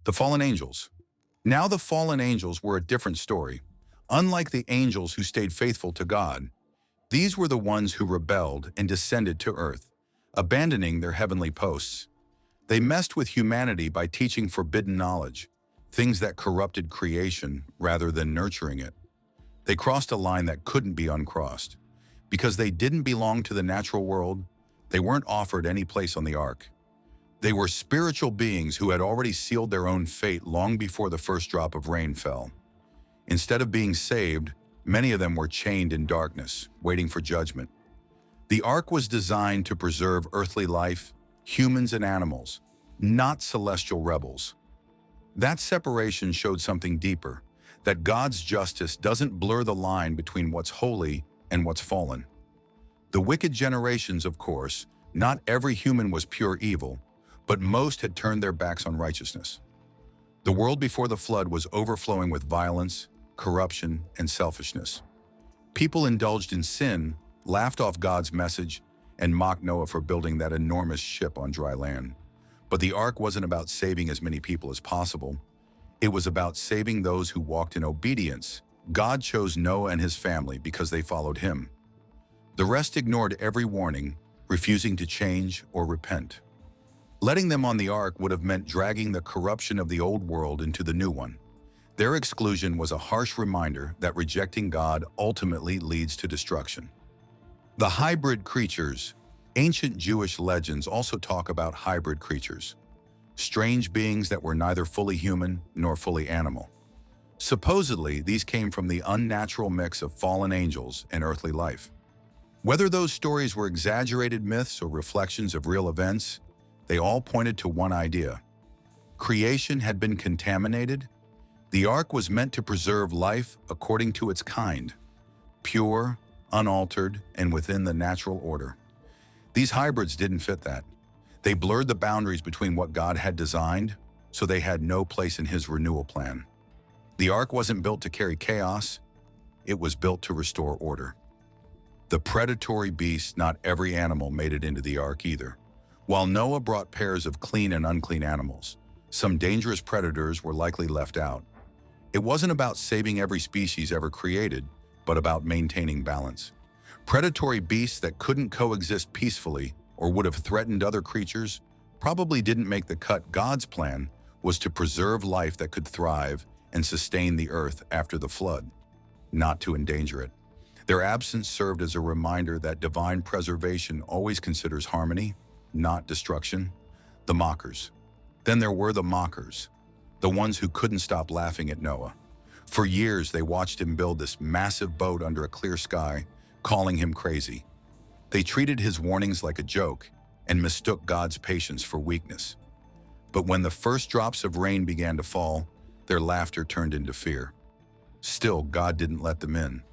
The fallen angels. Now the fallen angels were a different story. Unlike the angels who stayed faithful to God, these were the ones who rebelled and descended to earth, abandoning their heavenly posts. They messed with humanity by teaching forbidden knowledge, things that corrupted creation rather than nurturing it. They crossed a line that couldn't be uncrossed. Because they didn't belong to the natural world, they weren't offered any place on the ark. They were spiritual beings who had already sealed their own fate long before the first drop of rain fell. Instead of being saved, many of them were chained in darkness, waiting for judgment. The ark was designed to preserve earthly life, humans and animals, not celestial rebels. That separation showed something deeper, that God's justice doesn't blur the line between what's holy and what's fallen. The wicked generations, of course, not every human was pure evil, but most had turned their backs on righteousness. The world before the flood was overflowing with violence, corruption, and selfishness. People indulged in sin, laughed off God's message, and mocked Noah for building that enormous ship on dry land. But the ark wasn't about saving as many people as possible. It was about saving those who walked in obedience. God chose Noah and his family because they followed him. The rest ignored every warning, refusing to change or repent. Letting them on the ark would have meant dragging the corruption of the old world into the new one. Their exclusion was a harsh reminder that rejecting God ultimately leads to destruction. The hybrid creatures. Ancient Jewish legends also talk about hybrid creatures, strange beings that were neither fully human nor fully animal. Supposedly, these came from the unnatural mix of fallen angels and earthly life. Whether those stories were exaggerated myths or reflections of real events, they all pointed to one idea. Creation had been contaminated. The ark was meant to preserve life according to its kind, pure, unaltered, and within the natural order. These hybrids didn't fit that. They blurred the boundaries between what God had designed, so they had no place in his renewal plan. The ark wasn't built to carry chaos, it was built to restore order. The predatory beasts, not every animal made it into the ark either. While Noah brought pairs of clean and unclean animals, some dangerous predators were likely left out. It wasn't about saving every species ever created, but about maintaining balance. Predatory beasts that couldn't coexist peacefully or would have threatened other creatures probably didn't make the cut. God's plan was to preserve life that could thrive and sustain the earth after the flood, not to endanger it. Their absence served as a reminder that divine preservation always considers harmony, not destruction. The mockers. Then there were the mockers, the ones who couldn't stop laughing at Noah. For years, they watched him build this massive boat under a clear sky, calling him crazy. They treated his warnings like a joke and mistook God's patience for weakness. But when the first drops of rain began to fall, their laughter turned into fear. Still, God didn't let them in.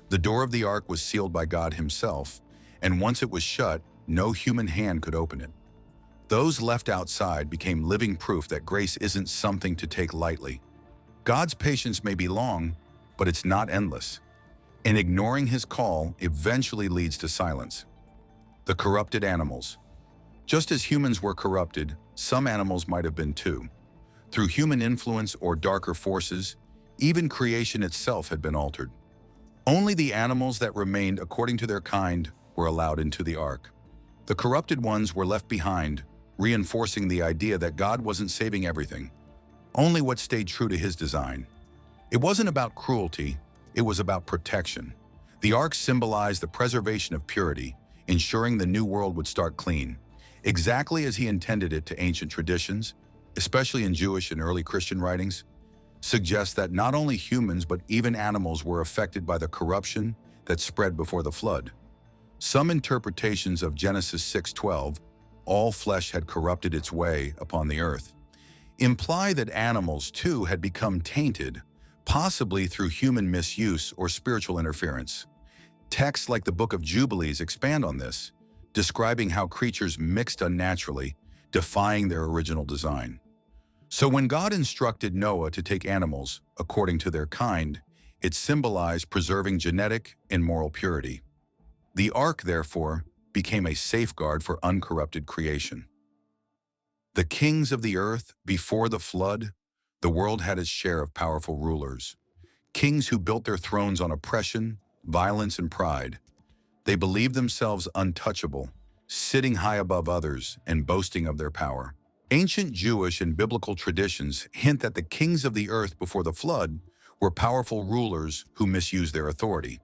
The door of the ark was sealed by God himself, and once it was shut, no human hand could open it. Those left outside became living proof that grace isn't something to take lightly. God's patience may be long, but it's not endless. And ignoring his call eventually leads to silence. The corrupted animals. Just as humans were corrupted, some animals might have been too. Through human influence or darker forces, even creation itself had been altered. Only the animals that remained according to their kind were allowed into the ark. The corrupted ones were left behind, reinforcing the idea that God wasn't saving everything, only what stayed true to his design. It wasn't about cruelty, it was about protection. The ark symbolized the preservation of purity, ensuring the new world would start clean, exactly as he intended it. To ancient traditions, especially in Jewish and early Christian writings, suggest that not only humans but even animals were affected by the corruption that spread before the flood. Some interpretations of Genesis 6:12, all flesh had corrupted its way upon the earth, imply that animals too had become tainted, possibly through human misuse or spiritual interference. Texts like the Book of Jubilees expand on this, describing how creatures mixed unnaturally, defying their original design. So when God instructed Noah to take animals according to their kind, it symbolized preserving genetic and moral purity. The ark, therefore, became a safeguard for uncorrupted creation. The kings of the earth before the flood The world had its share of powerful rulers, kings who built their thrones on oppression, violence, and pride. They believed themselves untouchable, sitting high above others and boasting of their power. Ancient Jewish and biblical traditions hint that the kings of the earth before the flood were powerful rulers who misused their authority.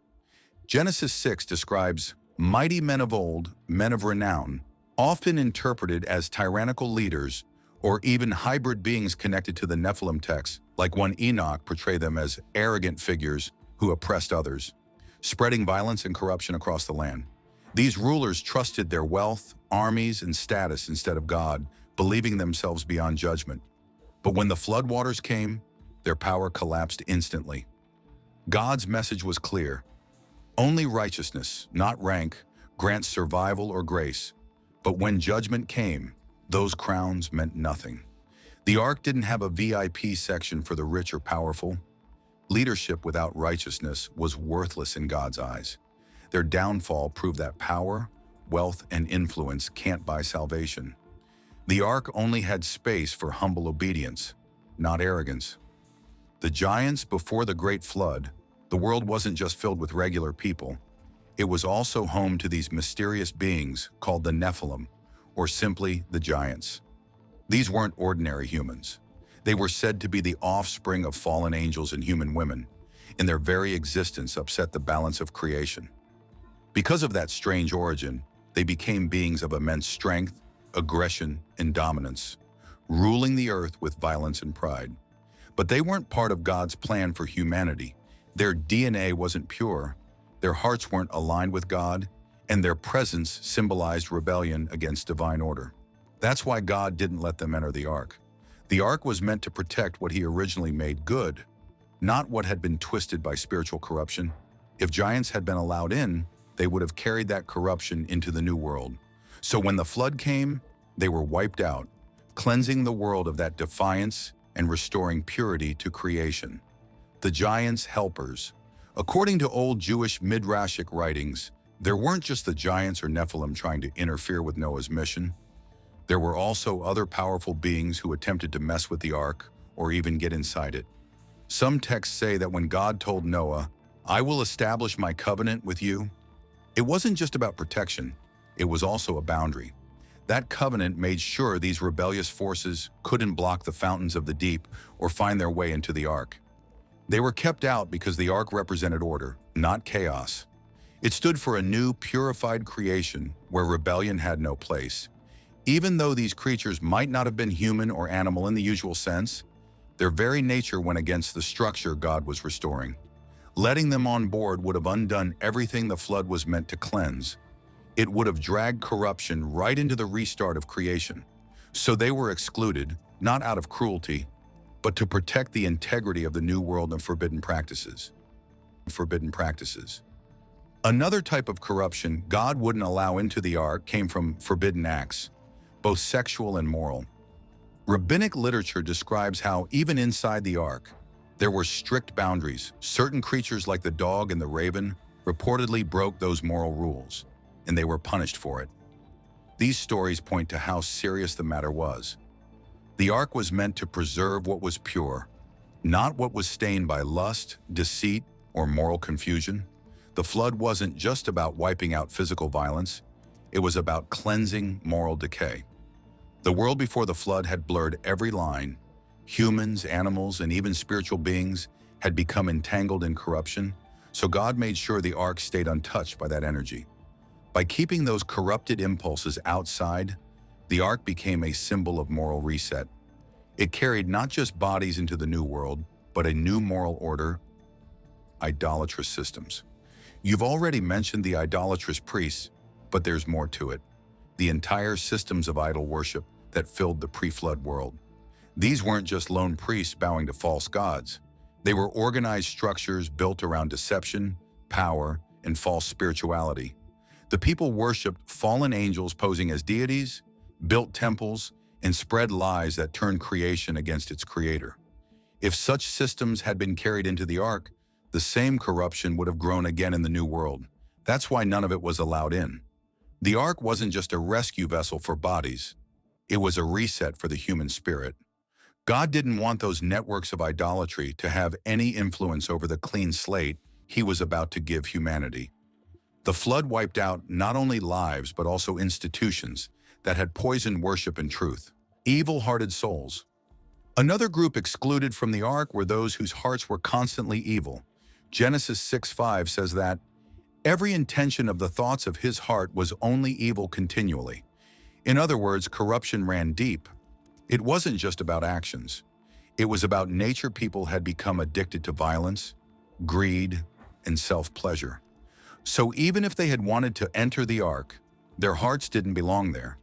Genesis 6 describes mighty men of old, men of renown, often interpreted as tyrannical leaders or even hybrid beings connected to the Nephilim text, like one Enoch portray them as arrogant figures who oppressed others, spreading violence and corruption across the land. These rulers trusted their wealth, armies, and status instead of God, believing themselves beyond judgment. But when the floodwaters came, their power collapsed instantly. God's message was clear. Only righteousness, not rank, grants survival or grace. But when judgment came, those crowns meant nothing. The ark didn't have a VIP section for the rich or powerful. Leadership without righteousness was worthless in God's eyes. Their downfall proved that power, wealth, and influence can't buy salvation. The ark only had space for humble obedience, not arrogance. The giants before the great flood, the world wasn't just filled with regular people. It was also home to these mysterious beings called the Nephilim, or simply the giants. These weren't ordinary humans. They were said to be the offspring of fallen angels and human women, and their very existence upset the balance of creation. Because of that strange origin, they became beings of immense strength, aggression, and dominance, ruling the earth with violence and pride. But they weren't part of God's plan for humanity. Their DNA wasn't pure, their hearts weren't aligned with God, and their presence symbolized rebellion against divine order. That's why God didn't let them enter the ark. The ark was meant to protect what he originally made good, not what had been twisted by spiritual corruption. If giants had been allowed in, they would have carried that corruption into the new world. So when the flood came, they were wiped out, cleansing the world of that defiance and restoring purity to creation. The giants' helpers. According to old Jewish midrashic writings, there weren't just the giants or Nephilim trying to interfere with Noah's mission. There were also other powerful beings who attempted to mess with the ark or even get inside it. Some texts say that when God told Noah, "I will establish my covenant with you," it wasn't just about protection, it was also a boundary. That covenant made sure these rebellious forces couldn't block the fountains of the deep or find their way into the ark. They were kept out because the ark represented order, not chaos. It stood for a new, purified creation where rebellion had no place. Even though these creatures might not have been human or animal in the usual sense, their very nature went against the structure God was restoring. Letting them on board would have undone everything the flood was meant to cleanse. It would have dragged corruption right into the restart of creation. So they were excluded, not out of cruelty, but to protect the integrity of the new world and forbidden practices. Another type of corruption God wouldn't allow into the ark came from forbidden acts, both sexual and moral. Rabbinic literature describes how, even inside the ark, there were strict boundaries. Certain creatures like the dog and the raven reportedly broke those moral rules, and they were punished for it. These stories point to how serious the matter was. The ark was meant to preserve what was pure, not what was stained by lust, deceit, or moral confusion. The flood wasn't just about wiping out physical violence, it was about cleansing moral decay. The world before the flood had blurred every line. Humans, animals, and even spiritual beings had become entangled in corruption, so God made sure the ark stayed untouched by that energy. By keeping those corrupted impulses outside, the ark became a symbol of moral reset. It carried not just bodies into the new world, but a new moral order, idolatrous systems. You've already mentioned the idolatrous priests, but there's more to it. The entire systems of idol worship that filled the pre-flood world. These weren't just lone priests bowing to false gods. They were organized structures built around deception, power, and false spirituality. The people worshipped fallen angels posing as deities, built temples, and spread lies that turned creation against its creator. If such systems had been carried into the ark, the same corruption would have grown again in the new world. That's why none of it was allowed in. The ark wasn't just a rescue vessel for bodies. It was a reset for the human spirit. God didn't want those networks of idolatry to have any influence over the clean slate he was about to give humanity. The flood wiped out not only lives but also institutions that had poisoned worship and truth. Evil-hearted souls. Another group excluded from the ark were those whose hearts were constantly evil. Genesis 6:5 says that every intention of the thoughts of his heart was only evil continually. In other words, corruption ran deep. It wasn't just about actions. It was about nature. People had become addicted to violence, greed, and self-pleasure. So even if they had wanted to enter the ark, their hearts didn't belong there.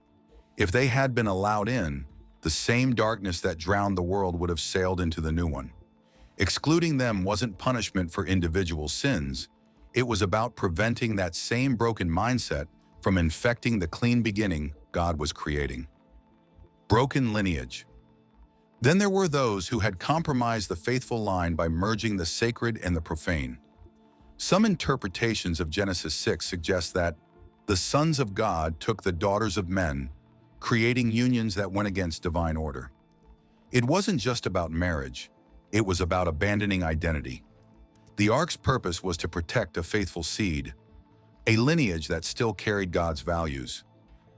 If they had been allowed in, the same darkness that drowned the world would have sailed into the new one. Excluding them wasn't punishment for individual sins. It was about preventing that same broken mindset from infecting the clean beginning God was creating. Broken lineage. Then there were those who had compromised the faithful line by merging the sacred and the profane. Some interpretations of Genesis 6 suggest that the sons of God took the daughters of men, creating unions that went against divine order. It wasn't just about marriage, it was about abandoning identity. The ark's purpose was to protect a faithful seed, a lineage that still carried God's values.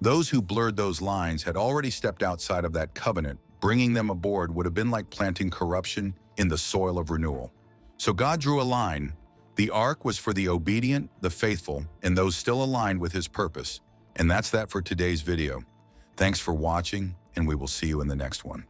Those who blurred those lines had already stepped outside of that covenant. Bringing them aboard would have been like planting corruption in the soil of renewal. So God drew a line. The ark was for the obedient, the faithful, and those still aligned with his purpose. And that's that for today's video. Thanks for watching, and we will see you in the next one.